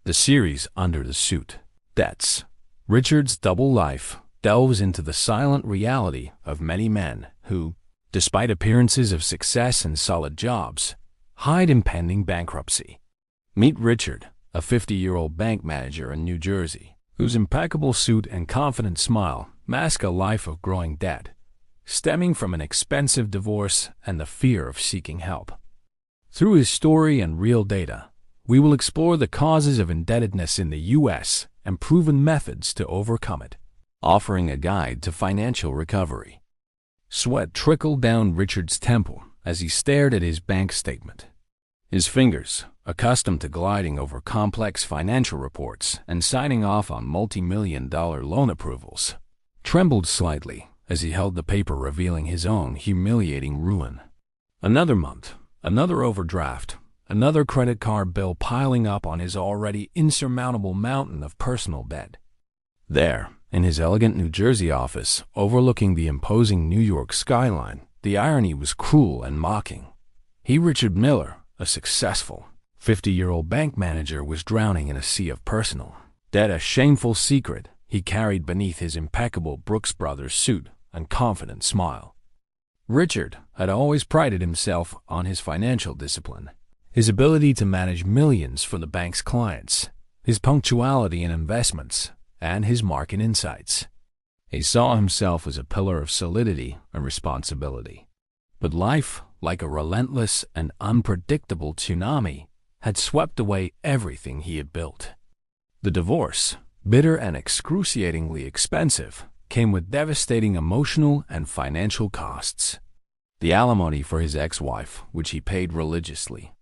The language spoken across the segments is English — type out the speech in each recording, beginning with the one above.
The series Under the Suit. Debts. Richard's double life delves into the silent reality of many men who, despite appearances of success and solid jobs, hide impending bankruptcy. Meet Richard, a 50-year-old bank manager in New Jersey, whose impeccable suit and confident smile mask a life of growing debt, stemming from an expensive divorce and the fear of seeking help. Through his story and real data, we will explore the causes of indebtedness in the U.S. and proven methods to overcome it, offering a guide to financial recovery. Sweat trickled down Richard's temple as he stared at his bank statement. His fingers, accustomed to gliding over complex financial reports and signing off on multi-million-dollar loan approvals, trembled slightly as he held the paper revealing his own humiliating ruin. Another month, another overdraft, another credit card bill piling up on his already insurmountable mountain of personal debt. There, in his elegant New Jersey office overlooking the imposing New York skyline, the irony was cruel and mocking. He, Richard Miller, a successful 50-year-old bank manager, was drowning in a sea of personal debt, a shameful secret he carried beneath his impeccable Brooks Brothers suit and confident smile. Richard had always prided himself on his financial discipline, his ability to manage millions for the bank's clients, his punctuality in investments, and his market insights. He saw himself as a pillar of solidity and responsibility. But life, like a relentless and unpredictable tsunami, had swept away everything he had built. The divorce, bitter and excruciatingly expensive, came with devastating emotional and financial costs. The alimony for his ex-wife, which he paid religiously,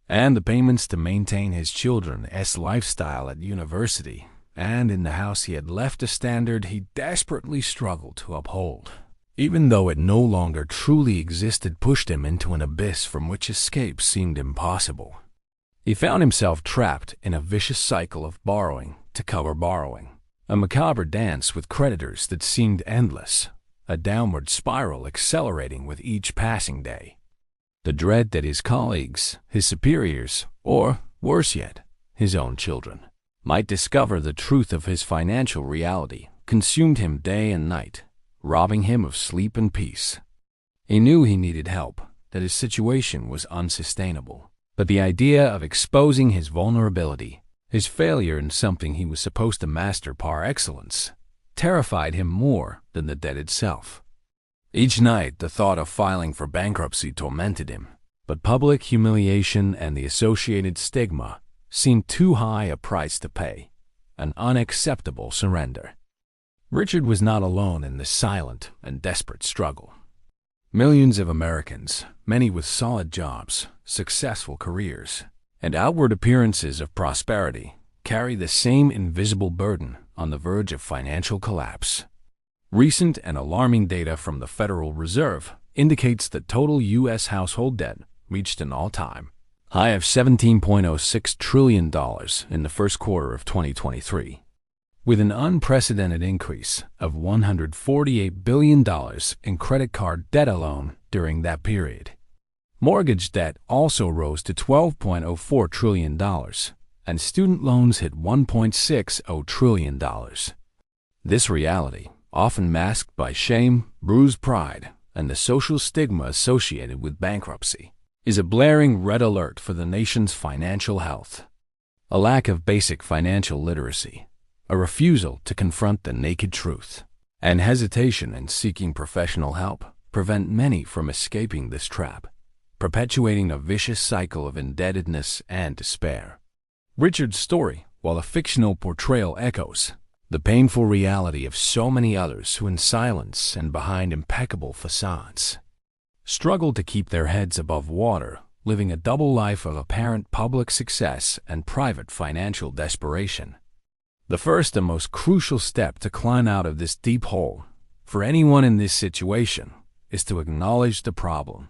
and the payments to maintain his children's lifestyle at university and in the house he had left, a standard he desperately struggled to uphold. Even though it no longer truly existed, pushed him into an abyss from which escape seemed impossible. He found himself trapped in a vicious cycle of borrowing to cover borrowing, a macabre dance with creditors that seemed endless, a downward spiral accelerating with each passing day. The dread that his colleagues, his superiors, or, worse yet, his own children, might discover the truth of his financial reality consumed him day and night, robbing him of sleep and peace. He knew he needed help, that his situation was unsustainable, but the idea of exposing his vulnerability, his failure in something he was supposed to master par excellence, terrified him more than the debt itself. Each night, the thought of filing for bankruptcy tormented him, but public humiliation and the associated stigma seemed too high a price to pay, an unacceptable surrender. Richard was not alone in this silent and desperate struggle. Millions of Americans, many with solid jobs, successful careers, and outward appearances of prosperity, carry the same invisible burden on the verge of financial collapse. Recent and alarming data from the Federal Reserve indicates that total U.S. household debt reached an all-time high of $17.06 trillion in the first quarter of 2023, with an unprecedented increase of $148 billion in credit card debt alone during that period. Mortgage debt also rose to $12.04 trillion, and student loans hit $1.60 trillion. This reality, often masked by shame, bruised pride, and the social stigma associated with bankruptcy, is a blaring red alert for the nation's financial health. A lack of basic financial literacy, a refusal to confront the naked truth, and hesitation in seeking professional help prevent many from escaping this trap, perpetuating a vicious cycle of indebtedness and despair. Richard's story, while a fictional portrayal, echoes the painful reality of so many others who, in silence and behind impeccable facades, struggle to keep their heads above water, living a double life of apparent public success and private financial desperation. The first and most crucial step to climb out of this deep hole, for anyone in this situation, is to acknowledge the problem,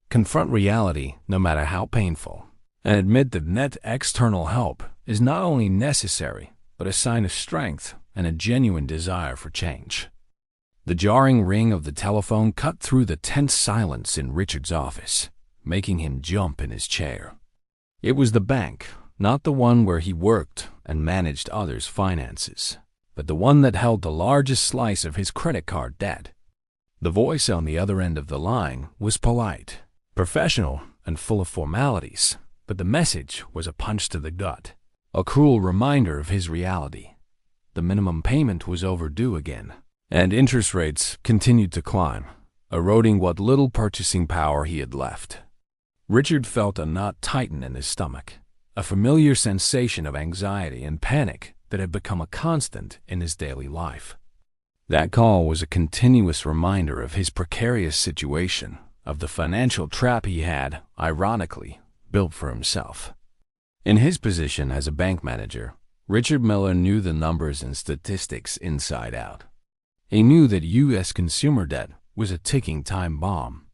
confront reality no matter how painful, and admit that net external help is not only necessary, but a sign of strength and a genuine desire for change. The jarring ring of the telephone cut through the tense silence in Richard's office, making him jump in his chair. It was the bank, not the one where he worked, and managed others' finances, but the one that held the largest slice of his credit card debt. The voice on the other end of the line was polite, professional, and full of formalities, but the message was a punch to the gut, a cruel reminder of his reality. The minimum payment was overdue again, and interest rates continued to climb, eroding what little purchasing power he had left. Richard felt a knot tighten in his stomach, a familiar sensation of anxiety and panic that had become a constant in his daily life. That call was a continuous reminder of his precarious situation, of the financial trap he had, ironically, built for himself. In his position as a bank manager, Richard Miller knew the numbers and statistics inside out. He knew that U.S. consumer debt was a ticking time bomb,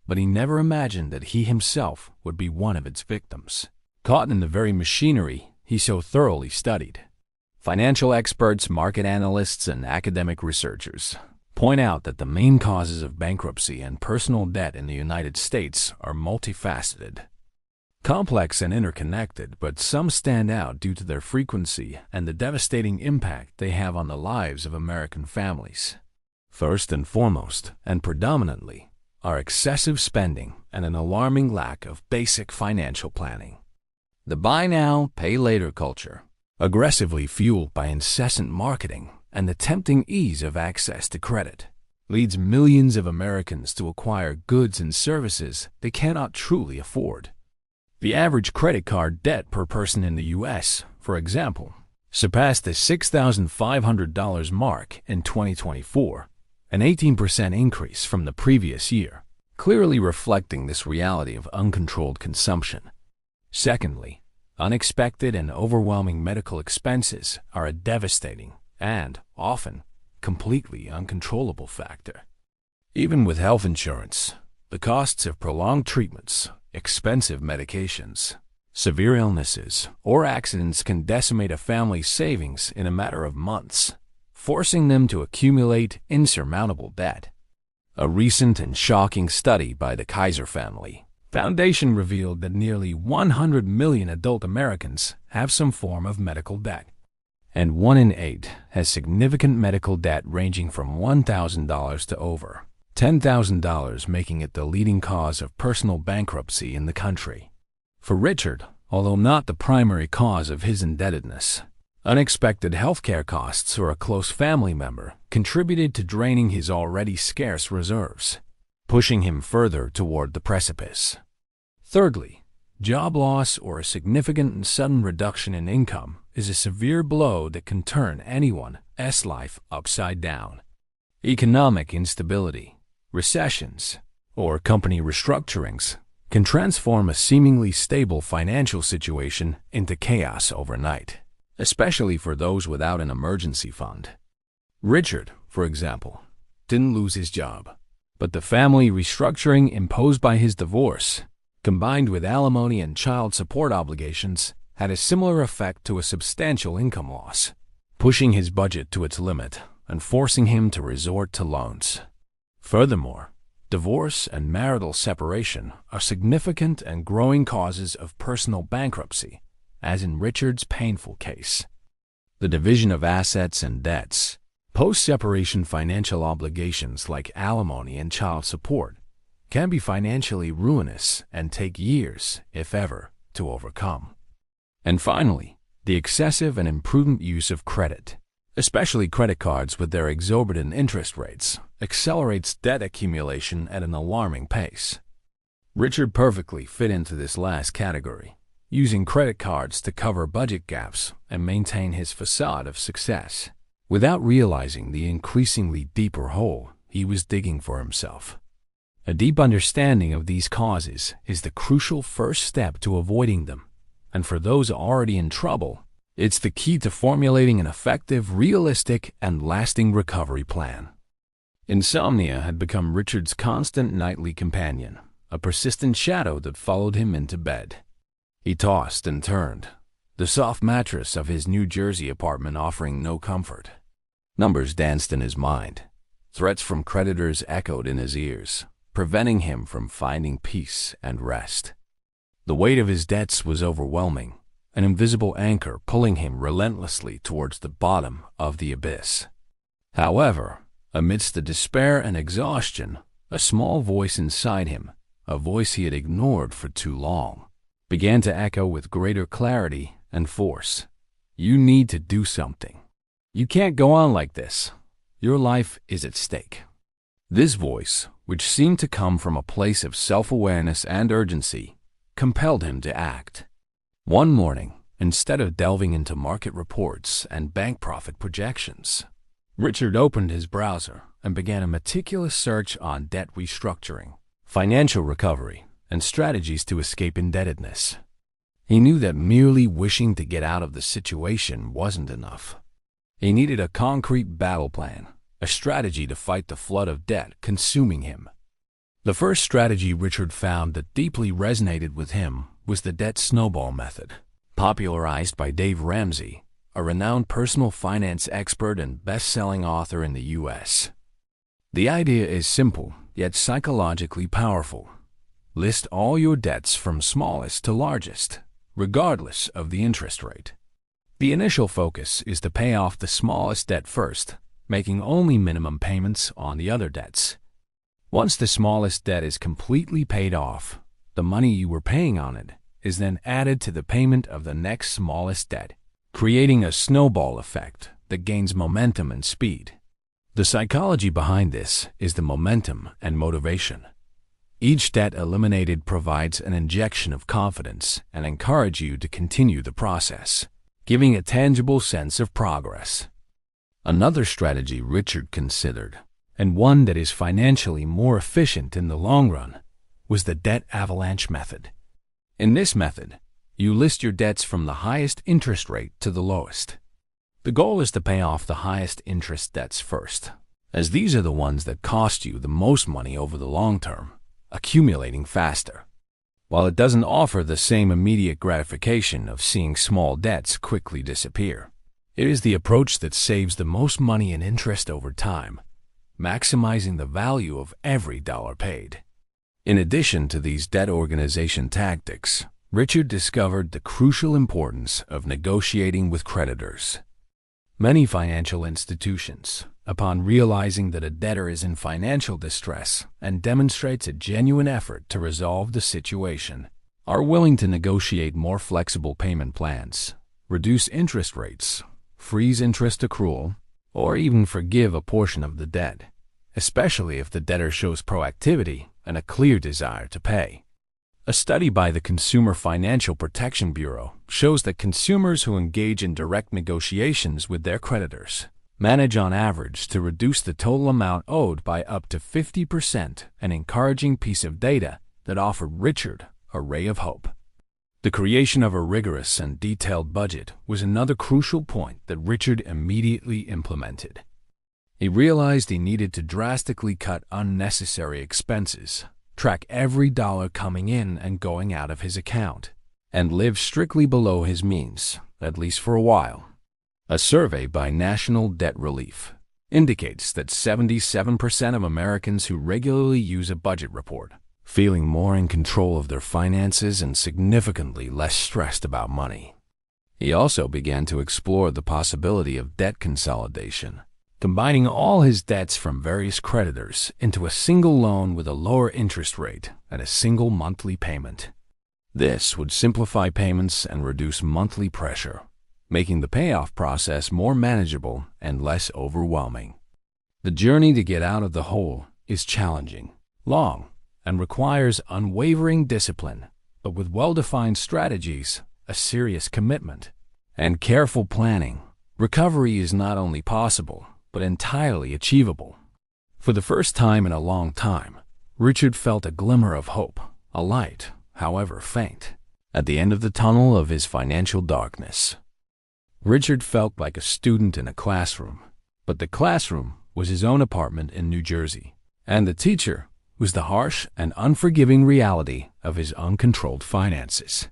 but he never imagined that he himself would be one of its victims, caught in the very machinery he so thoroughly studied. Financial experts, market analysts, and academic researchers point out that the main causes of bankruptcy and personal debt in the United States are multifaceted, complex and interconnected, but some stand out due to their frequency and the devastating impact they have on the lives of American families. First and foremost, and predominantly, are excessive spending and an alarming lack of basic financial planning. The buy now, pay later culture, aggressively fueled by incessant marketing and the tempting ease of access to credit, leads millions of Americans to acquire goods and services they cannot truly afford. The average credit card debt per person in the U.S., for example, surpassed the $6,500 mark in 2024, an 18% increase from the previous year, clearly reflecting this reality of uncontrolled consumption. Secondly, unexpected and overwhelming medical expenses are a devastating and, often, completely uncontrollable factor. Even with health insurance, the costs of prolonged treatments, expensive medications, severe illnesses, or accidents can decimate a family's savings in a matter of months, forcing them to accumulate insurmountable debt. A recent and shocking study by the Kaiser Family Foundation revealed that nearly 100 million adult Americans have some form of medical debt, and 1 in 8 has significant medical debt ranging from $1,000 to over $10,000, making it the leading cause of personal bankruptcy in the country. For Richard, although not the primary cause of his indebtedness, unexpected healthcare costs or a close family member contributed to draining his already scarce reserves, pushing him further toward the precipice. Thirdly, job loss or a significant and sudden reduction in income is a severe blow that can turn anyone's life upside down. Economic instability, recessions, or company restructurings can transform a seemingly stable financial situation into chaos overnight, especially for those without an emergency fund. Richard, for example, didn't lose his job, but the family restructuring imposed by his divorce, combined with alimony and child support obligations, had a similar effect to a substantial income loss, pushing his budget to its limit and forcing him to resort to loans. Furthermore, divorce and marital separation are significant and growing causes of personal bankruptcy, as in Richard's painful case. The division of assets and debts, post-separation financial obligations like alimony and child support, can be financially ruinous and take years, if ever, to overcome. And finally, the excessive and imprudent use of credit, especially credit cards with their exorbitant interest rates, accelerates debt accumulation at an alarming pace. Richard perfectly fit into this last category, using credit cards to cover budget gaps and maintain his facade of success, without realizing the increasingly deeper hole he was digging for himself. A deep understanding of these causes is the crucial first step to avoiding them, and for those already in trouble, it's the key to formulating an effective, realistic, and lasting recovery plan. Insomnia had become Richard's constant nightly companion, a persistent shadow that followed him into bed. He tossed and turned, the soft mattress of his New Jersey apartment offering no comfort. Numbers danced in his mind. Threats from creditors echoed in his ears, preventing him from finding peace and rest. The weight of his debts was overwhelming, an invisible anchor pulling him relentlessly towards the bottom of the abyss. However, amidst the despair and exhaustion, a small voice inside him, a voice he had ignored for too long, began to echo with greater clarity and force. You need to do something. You can't go on like this. Your life is at stake. This voice, which seemed to come from a place of self-awareness and urgency, compelled him to act. One morning, instead of delving into market reports and bank profit projections, Richard opened his browser and began a meticulous search on debt restructuring, financial recovery, and strategies to escape indebtedness. He knew that merely wishing to get out of the situation wasn't enough. He needed a concrete battle plan, a strategy to fight the flood of debt consuming him. The first strategy Richard found that deeply resonated with him was the debt snowball method, popularized by Dave Ramsey, a renowned personal finance expert and best-selling author in the U.S. The idea is simple, yet psychologically powerful. List all your debts from smallest to largest, regardless of the interest rate. The initial focus is to pay off the smallest debt first, making only minimum payments on the other debts. Once the smallest debt is completely paid off, the money you were paying on it is then added to the payment of the next smallest debt, creating a snowball effect that gains momentum and speed. The psychology behind this is the momentum and motivation. Each debt eliminated provides an injection of confidence and encourages you to continue the process, giving a tangible sense of progress. Another strategy Richard considered, and one that is financially more efficient in the long run, was the debt avalanche method. In this method, you list your debts from the highest interest rate to the lowest. The goal is to pay off the highest interest debts first, as these are the ones that cost you the most money over the long term, accumulating faster. While it doesn't offer the same immediate gratification of seeing small debts quickly disappear, it is the approach that saves the most money in interest over time, maximizing the value of every dollar paid. In addition to these debt organization tactics, Richard discovered the crucial importance of negotiating with creditors. Many financial institutions, upon realizing that a debtor is in financial distress and demonstrates a genuine effort to resolve the situation, are willing to negotiate more flexible payment plans, reduce interest rates, freeze interest accrual, or even forgive a portion of the debt, especially if the debtor shows proactivity and a clear desire to pay. A study by the Consumer Financial Protection Bureau shows that consumers who engage in direct negotiations with their creditors manage on average to reduce the total amount owed by up to 50%, an encouraging piece of data that offered Richard a ray of hope. The creation of a rigorous and detailed budget was another crucial point that Richard immediately implemented. He realized he needed to drastically cut unnecessary expenses, track every dollar coming in and going out of his account, and live strictly below his means, at least for a while. A survey by National Debt Relief indicates that 77% of Americans who regularly use a budget report feeling more in control of their finances and significantly less stressed about money. He also began to explore the possibility of debt consolidation, combining all his debts from various creditors into a single loan with a lower interest rate and a single monthly payment. This would simplify payments and reduce monthly pressure, making the payoff process more manageable and less overwhelming. The journey to get out of the hole is challenging, long, and requires unwavering discipline, but with well-defined strategies, a serious commitment, and careful planning, recovery is not only possible, but entirely achievable. For the first time in a long time, Richard felt a glimmer of hope, a light, however faint, at the end of the tunnel of his financial darkness. Richard felt like a student in a classroom, but the classroom was his own apartment in New Jersey, and the teacher was the harsh and unforgiving reality of his uncontrolled finances.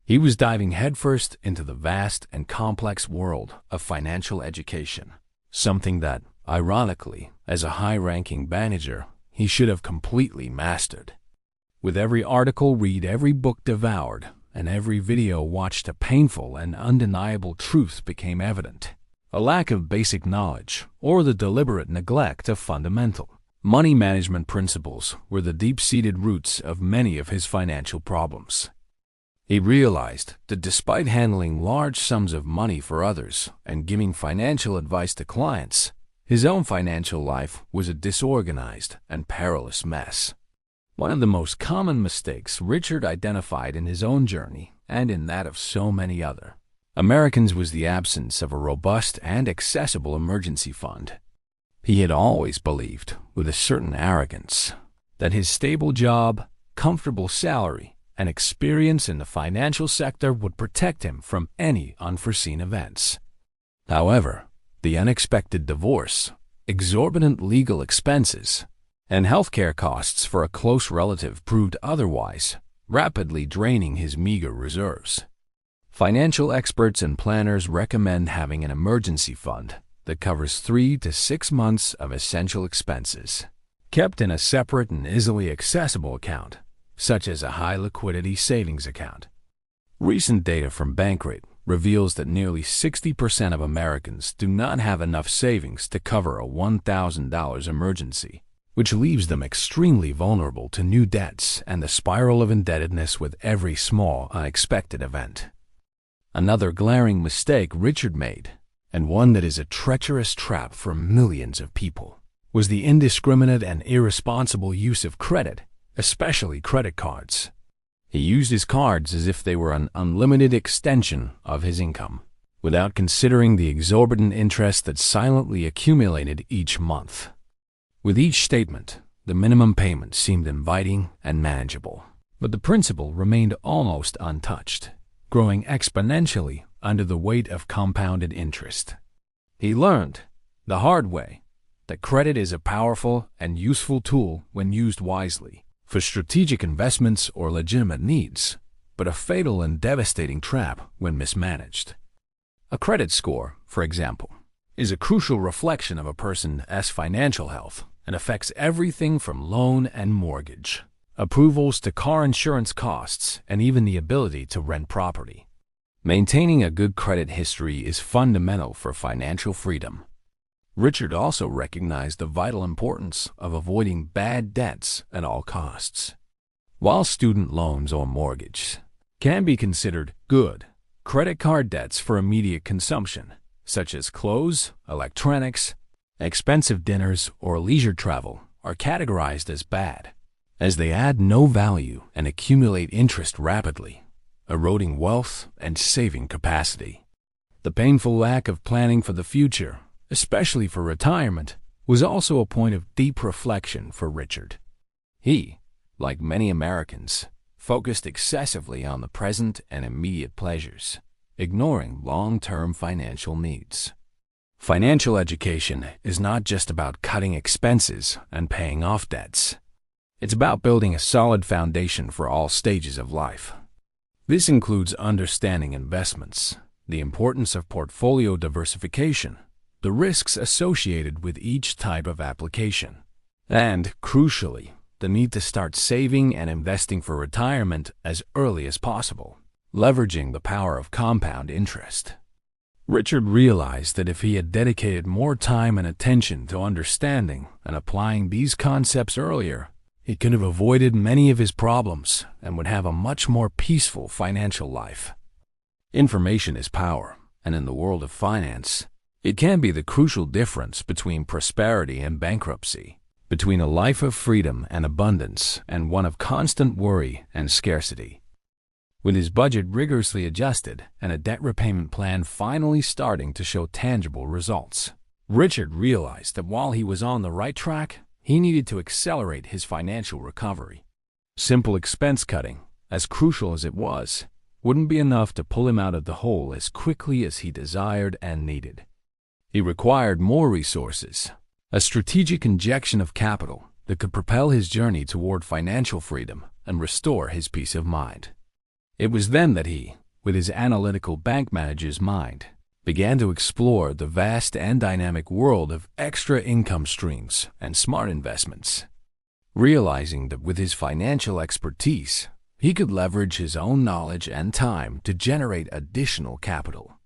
He was diving headfirst into the vast and complex world of financial education, something that, ironically, as a high-ranking manager, he should have completely mastered. With every article read, every book devoured, and every video watched a painful and undeniable truth became evident: a lack of basic knowledge or the deliberate neglect of fundamental money management principles were the deep-seated roots of many of his financial problems. He realized that despite handling large sums of money for others and giving financial advice to clients, his own financial life was a disorganized and perilous mess. One of the most common mistakes Richard identified in his own journey and in that of so many other Americans was the absence of a robust and accessible emergency fund. He had always believed, with a certain arrogance, that his stable job, comfortable salary, and experience in the financial sector would protect him from any unforeseen events. However, the unexpected divorce, exorbitant legal expenses, and healthcare costs for a close relative proved otherwise, rapidly draining his meager reserves. Financial experts and planners recommend having an emergency fund that covers 3 to 6 months of essential expenses, kept in a separate and easily accessible account, such as a high-liquidity savings account. Recent data from Bankrate reveals that nearly 60% of Americans do not have enough savings to cover a $1,000 emergency, which leaves them extremely vulnerable to new debts and the spiral of indebtedness with every small, unexpected event. Another glaring mistake Richard made, and one that is a treacherous trap for millions of people, was the indiscriminate and irresponsible use of credit, especially credit cards. He used his cards as if they were an unlimited extension of his income, without considering the exorbitant interest that silently accumulated each month. With each statement, the minimum payment seemed inviting and manageable, but the principal remained almost untouched, growing exponentially under the weight of compounded interest. He learned, the hard way, that credit is a powerful and useful tool when used wisely, for strategic investments or legitimate needs, but a fatal and devastating trap when mismanaged. A credit score, for example, is a crucial reflection of a person's financial health and affects everything from loan and mortgage, approvals to car insurance costs, and even the ability to rent property. Maintaining a good credit history is fundamental for financial freedom. Richard also recognized the vital importance of avoiding bad debts at all costs. While student loans or mortgage can be considered good, credit card debts for immediate consumption, such as clothes, electronics, expensive dinners, or leisure travel, are categorized as bad, as they add no value and accumulate interest rapidly, eroding wealth and saving capacity. The painful lack of planning for the future, especially for retirement, was also a point of deep reflection for Richard. He, like many Americans, focused excessively on the present and immediate pleasures, ignoring long-term financial needs. Financial education is not just about cutting expenses and paying off debts. It's about building a solid foundation for all stages of life. This includes understanding investments, the importance of portfolio diversification, the risks associated with each type of application, and, crucially, the need to start saving and investing for retirement as early as possible, leveraging the power of compound interest. Richard realized that if he had dedicated more time and attention to understanding and applying these concepts earlier, he could have avoided many of his problems and would have a much more peaceful financial life. Information is power, and in the world of finance, it can be the crucial difference between prosperity and bankruptcy, between a life of freedom and abundance and one of constant worry and scarcity. With his budget rigorously adjusted and a debt repayment plan finally starting to show tangible results, Richard realized that while he was on the right track, he needed to accelerate his financial recovery. Simple expense cutting, as crucial as it was, wouldn't be enough to pull him out of the hole as quickly as he desired and needed. He required more resources, a strategic injection of capital that could propel his journey toward financial freedom and restore his peace of mind. It was then that he, with his analytical bank manager's mind, began to explore the vast and dynamic world of extra income streams and smart investments. Realizing that with his financial expertise, he could leverage his own knowledge and time to generate additional capital.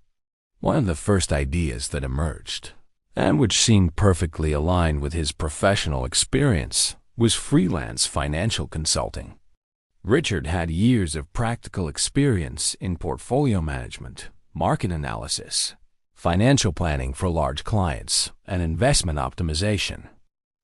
One of the first ideas that emerged, and which seemed perfectly aligned with his professional experience, was freelance financial consulting. Richard had years of practical experience in portfolio management, market analysis, financial planning for large clients, and investment optimization.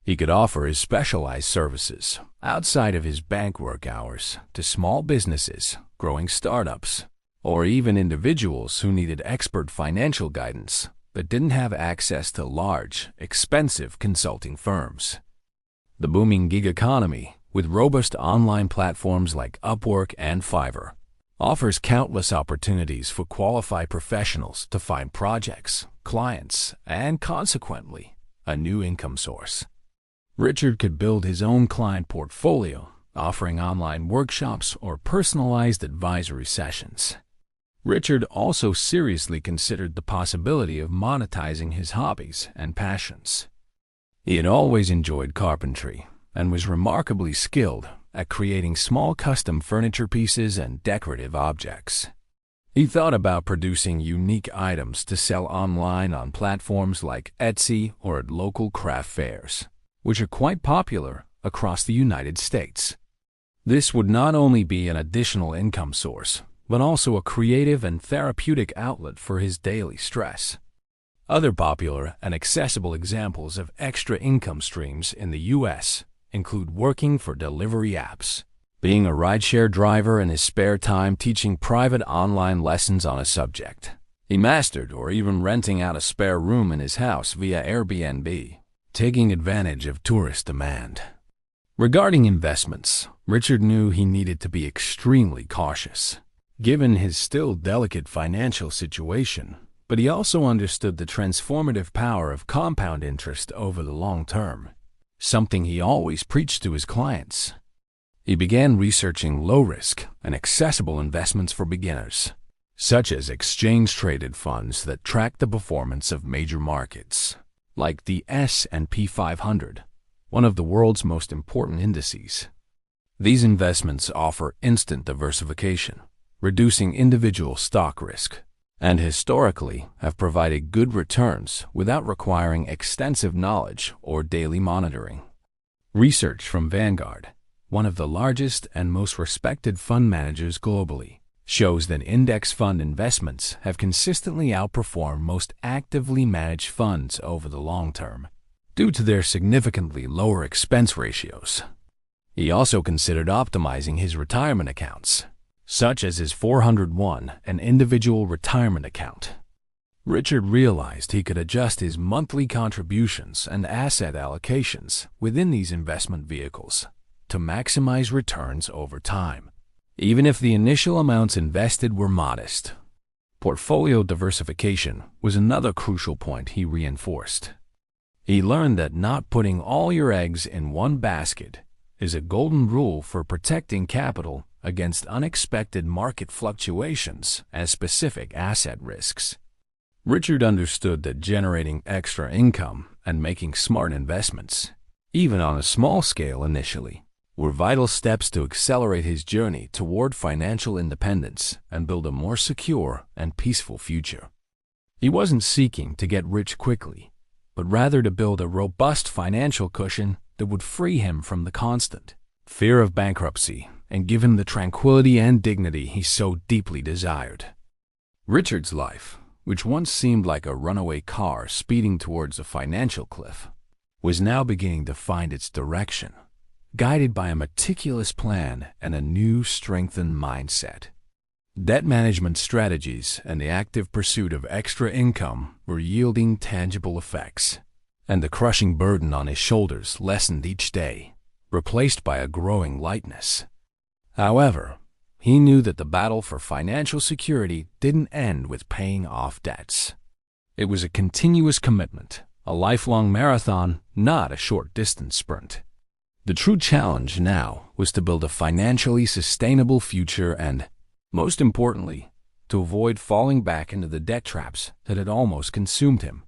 He could offer his specialized services outside of his bank work hours to small businesses, growing startups, or even individuals who needed expert financial guidance but didn't have access to large, expensive consulting firms. The booming gig economy, with robust online platforms like Upwork and Fiverr, offers countless opportunities for qualified professionals to find projects, clients, and consequently, a new income source. Richard could build his own client portfolio, offering online workshops or personalized advisory sessions. Richard also seriously considered the possibility of monetizing his hobbies and passions. He had always enjoyed carpentry and was remarkably skilled at creating small custom furniture pieces and decorative objects. He thought about producing unique items to sell online on platforms like Etsy or at local craft fairs, which are quite popular across the United States. This would not only be an additional income source, but also a creative and therapeutic outlet for his daily stress. Other popular and accessible examples of extra income streams in the U.S. include working for delivery apps, being a rideshare driver in his spare time teaching private online lessons on a subject he mastered, or even renting out a spare room in his house via Airbnb, taking advantage of tourist demand. Regarding investments, Richard knew he needed to be extremely cautious, given his still delicate financial situation, but he also understood the transformative power of compound interest over the long term, something he always preached to his clients. He began researching low-risk and accessible investments for beginners, such as exchange-traded funds that track the performance of major markets, like the S&P 500, one of the world's most important indices. These investments offer instant diversification, reducing individual stock risk, and historically have provided good returns without requiring extensive knowledge or daily monitoring. Research from Vanguard, one of the largest and most respected fund managers globally, shows that index fund investments have consistently outperformed most actively managed funds over the long term, due to their significantly lower expense ratios. He also considered optimizing his retirement accounts, such as his 401, an individual retirement account. Richard realized he could adjust his monthly contributions and asset allocations within these investment vehicles to maximize returns over time, even if the initial amounts invested were modest. Portfolio diversification was another crucial point he reinforced. He learned that not putting all your eggs in one basket is a golden rule for protecting capital against unexpected market fluctuations and specific asset risks. Richard understood that generating extra income and making smart investments, even on a small scale initially, were vital steps to accelerate his journey toward financial independence and build a more secure and peaceful future. He wasn't seeking to get rich quickly, but rather to build a robust financial cushion that would free him from the constant fear of bankruptcy and give him the tranquility and dignity he so deeply desired. Richard's life, which once seemed like a runaway car speeding towards a financial cliff, was now beginning to find its direction, guided by a meticulous plan and a new, strengthened mindset. Debt management strategies and the active pursuit of extra income were yielding tangible effects, and the crushing burden on his shoulders lessened each day, replaced by a growing lightness. However, he knew that the battle for financial security didn't end with paying off debts. It was a continuous commitment, a lifelong marathon, not a short-distance sprint. The true challenge now was to build a financially sustainable future and, most importantly, to avoid falling back into the debt traps that had almost consumed him.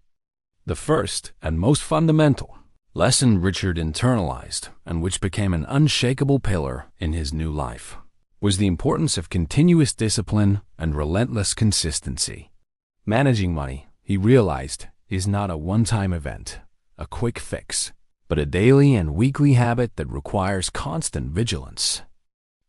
The first and most fundamental lesson Richard internalized, and which became an unshakable pillar in his new life, was the importance of continuous discipline and relentless consistency. Managing money, he realized, is not a one-time event, a quick fix, but a daily and weekly habit that requires constant vigilance.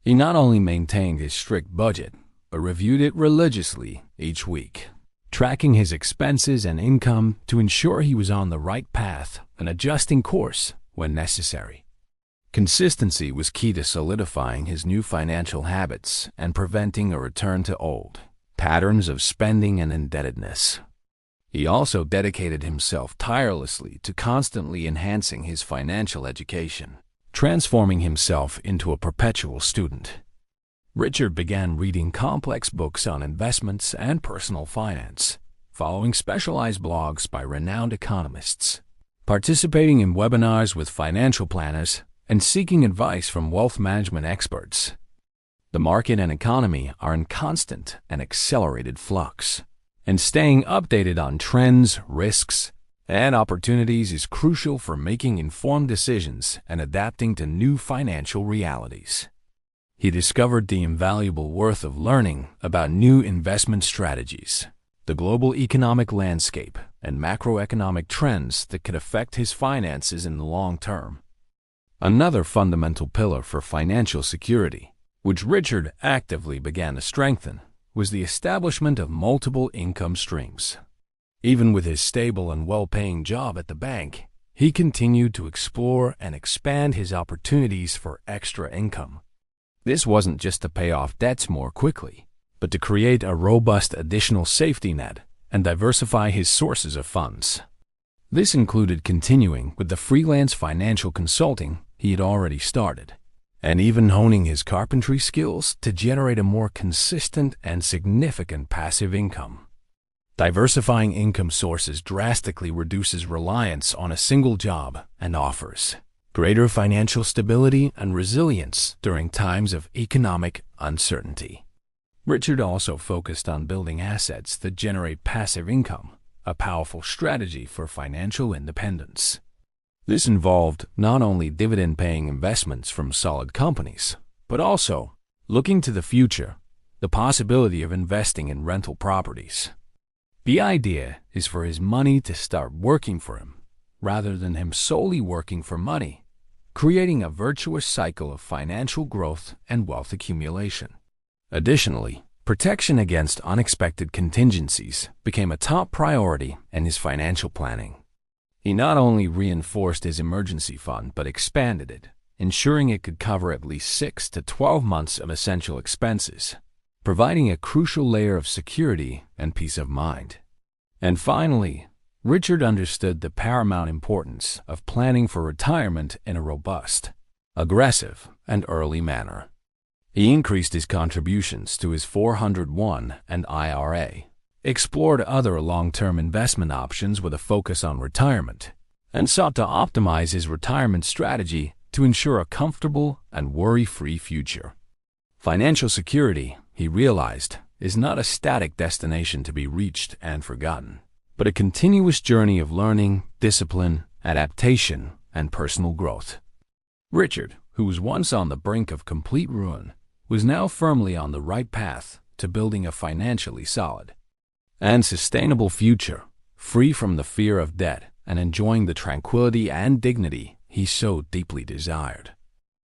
He not only maintained his strict budget, but reviewed it religiously each week, tracking his expenses and income to ensure he was on the right path and adjusting course when necessary. Consistency was key to solidifying his new financial habits and preventing a return to old patterns of spending and indebtedness. He also dedicated himself tirelessly to constantly enhancing his financial education, transforming himself into a perpetual student. Richard began reading complex books on investments and personal finance, following specialized blogs by renowned economists, participating in webinars with financial planners, and seeking advice from wealth management experts. The market and economy are in constant and accelerated flux, and staying updated on trends, risks, and opportunities is crucial for making informed decisions and adapting to new financial realities. He discovered the invaluable worth of learning about new investment strategies, the global economic landscape, and macroeconomic trends that could affect his finances in the long term. Another fundamental pillar for financial security, which Richard actively began to strengthen, was the establishment of multiple income streams. Even with his stable and well-paying job at the bank, he continued to explore and expand his opportunities for extra income. This wasn't just to pay off debts more quickly, but to create a robust additional safety net and diversify his sources of funds. This included continuing with the freelance financial consulting he had already started, and even honing his carpentry skills to generate a more consistent and significant passive income. Diversifying income sources drastically reduces reliance on a single job and offers greater financial stability and resilience during times of economic uncertainty. Richard also focused on building assets that generate passive income, a powerful strategy for financial independence. This involved not only dividend-paying investments from solid companies, but also, looking to the future, the possibility of investing in rental properties. The idea is for his money to start working for him, rather than him solely working for money, creating a virtuous cycle of financial growth and wealth accumulation. Additionally, protection against unexpected contingencies became a top priority in his financial planning. He not only reinforced his emergency fund but expanded it, ensuring it could cover at least 6 to 12 months of essential expenses, providing a crucial layer of security and peace of mind. And finally, Richard understood the paramount importance of planning for retirement in a robust, aggressive, and early manner. He increased his contributions to his 401 and IRA, explored other long-term investment options with a focus on retirement, and sought to optimize his retirement strategy to ensure a comfortable and worry-free future. Financial security, he realized, is not a static destination to be reached and forgotten, but a continuous journey of learning, discipline, adaptation, and personal growth. Richard, who was once on the brink of complete ruin, was now firmly on the right path to building a financially solid and sustainable future, free from the fear of debt and enjoying the tranquility and dignity he so deeply desired.